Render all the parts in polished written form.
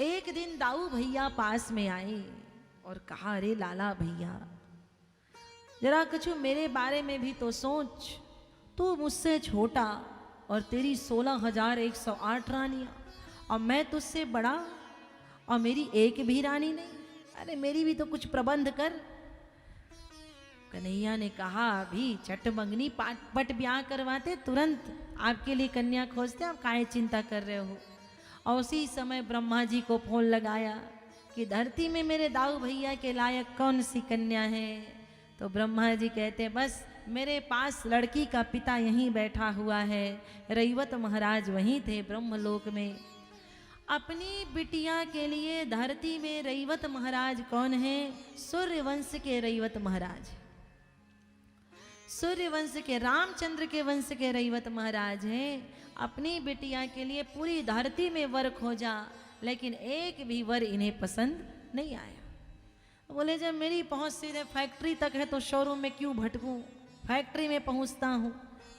एक दिन दाऊ भैया पास में आए और कहा, अरे लाला भैया, जरा कुछ मेरे बारे में भी तो सोच। तू मुझसे छोटा और तेरी 16,108 रानियां, और मैं तुझसे बड़ा और मेरी एक भी रानी नहीं। अरे मेरी भी तो कुछ प्रबंध कर। कन्हैया ने कहा, अभी चट मंगनी पट ब्याह करवाते, तुरंत आपके लिए कन्या खोजते, आप काहे चिंता कर रहे हो। और उसी समय ब्रह्मा जी को फोन लगाया कि धरती में मेरे दाऊ भैया के लायक कौन सी कन्या है। तो ब्रह्मा जी कहते, बस मेरे पास लड़की का पिता यहीं बैठा हुआ है। रैवत महाराज वहीं थे ब्रह्मलोक में। अपनी बिटिया के लिए धरती में रैवत महाराज कौन है? सूर्यवंश के रैवत महाराज, सूर्यवंश के, रामचंद्र के वंश के रैवत महाराज हैं। अपनी बिटिया के लिए पूरी धरती में वर खोजा, लेकिन एक भी वर इन्हें पसंद नहीं आया। बोले, जब मेरी पहुंच सीधे फैक्ट्री तक है तो शोरूम में क्यों भटकूं, फैक्ट्री में पहुंचता हूं।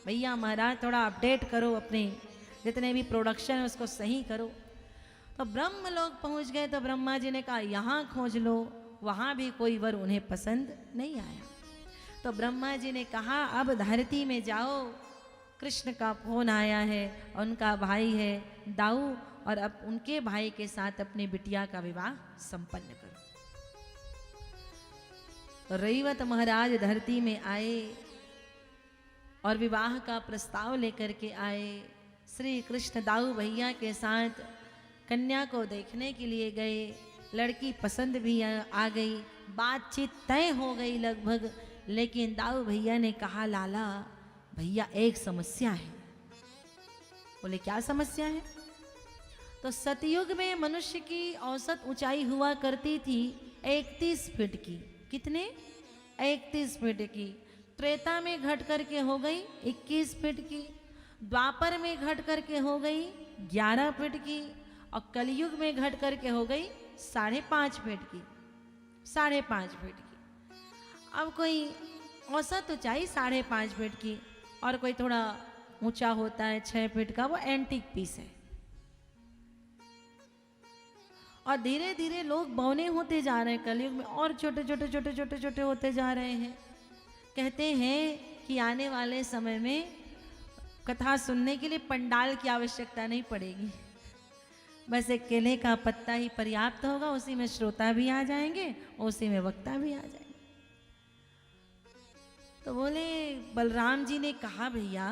भैया महाराज थोड़ा अपडेट करो, अपने जितने भी प्रोडक्शन है उसको सही करो। तो ब्रह्म लोग पहुंच गए तो ब्रह्मा जी ने कहा, यहाँ खोज लो। वहाँ भी कोई वर उन्हें पसंद नहीं आया। तो ब्रह्मा जी ने कहा, अब धरती में जाओ, कृष्ण का फोन आया है, उनका भाई है दाऊ, और अब उनके भाई के साथ अपनी बिटिया का विवाह संपन्न करो। तो रैवत महाराज धरती में आए और विवाह का प्रस्ताव लेकर के आए। श्री कृष्ण दाऊ भैया के साथ कन्या को देखने के लिए गए। लड़की पसंद भी आ गई, बातचीत तय हो गई लगभग। लेकिन दाऊ भैया ने कहा, लाला भैया एक समस्या है। बोले, क्या समस्या है? तो सतयुग में मनुष्य की औसत ऊंचाई हुआ करती थी 31 फीट की। कितने? 31 फीट की। त्रेता में घट करके हो गई 21 फीट की, द्वापर में घट करके हो गई 11 फीट की, और कलयुग में घट करके हो गई 5.5 फीट की। 5.5 फीट की। अब कोई औसत ऊंचाई 5.5 फीट की, और कोई थोड़ा ऊंचा होता है 6 फीट का, वो एंटीक पीस है। और धीरे धीरे लोग बौने होते जा रहे हैं कलयुग में, और छोटे छोटे छोटे छोटे छोटे होते जा रहे हैं। कहते हैं कि आने वाले समय में कथा सुनने के लिए पंडाल की आवश्यकता नहीं पड़ेगी, बस एक केले का पत्ता ही पर्याप्त होगा। उसी में श्रोता भी आ जाएंगे, उसी में वक्ता भी आ जाएंगे। तो बोले, बलराम जी ने कहा, भैया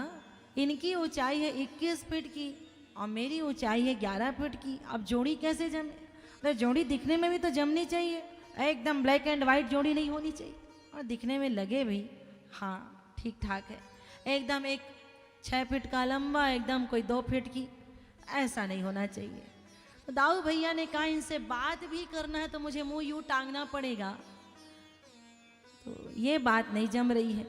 इनकी ऊंचाई है 21 फीट की और मेरी ऊंचाई है 11 फीट की, अब जोड़ी कैसे जमे? तो जोड़ी दिखने में भी तो जमनी चाहिए, एकदम ब्लैक एंड वाइट जोड़ी नहीं होनी चाहिए, और दिखने में लगे भी हाँ ठीक ठाक है। एकदम एक 6 फीट का लंबा, एकदम कोई 2 फीट की, ऐसा नहीं होना चाहिए। तो दाऊ भैया ने कहा, इनसे बात भी करना है तो मुझे मुंह यूं टांगना पड़ेगा, तो ये बात नहीं जम रही है।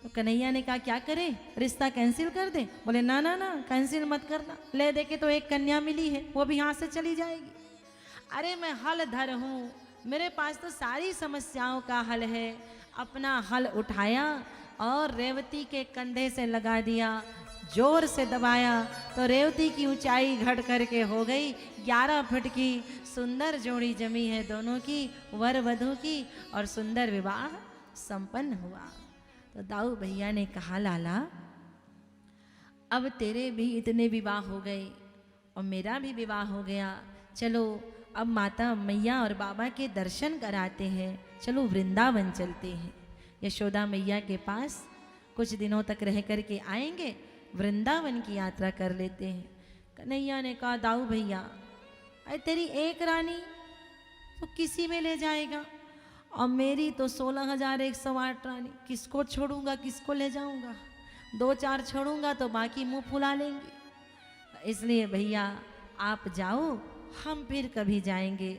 तो कन्हैया ने कहा, क्या करें, रिश्ता कैंसिल कर दें? बोले, ना ना ना, कैंसिल मत करना, ले देके तो एक कन्या मिली है, वो भी यहाँ से चली जाएगी। अरे मैं हल धर हूँ, मेरे पास तो सारी समस्याओं का हल है। अपना हल उठाया और रेवती के कंधे से लगा दिया, जोर से दबाया तो रेवती की ऊंचाई घट करके हो गई 11 फीट की। सुंदर जोड़ी जमी है दोनों की, वर वधू की, और सुंदर विवाह संपन्न हुआ। तो दाऊ भैया ने कहा, लाला अब तेरे भी इतने विवाह हो गए और मेरा भी विवाह हो गया, चलो अब माता मैया और बाबा के दर्शन कराते हैं, चलो वृंदावन चलते हैं, यशोदा मैया के पास कुछ दिनों तक रह करके आएंगे, वृंदावन की यात्रा कर लेते हैं। कन्हैया ने कहा, दाऊ भैया अरे तेरी एक रानी तो किसी में ले जाएगा, और मेरी तो 16,108 रानी, किसको छोड़ूंगा, किसको ले जाऊंगा? 2-4 छोड़ूंगा तो बाकी मुंह फुला लेंगी। इसलिए भैया आप जाओ, हम फिर कभी जाएंगे।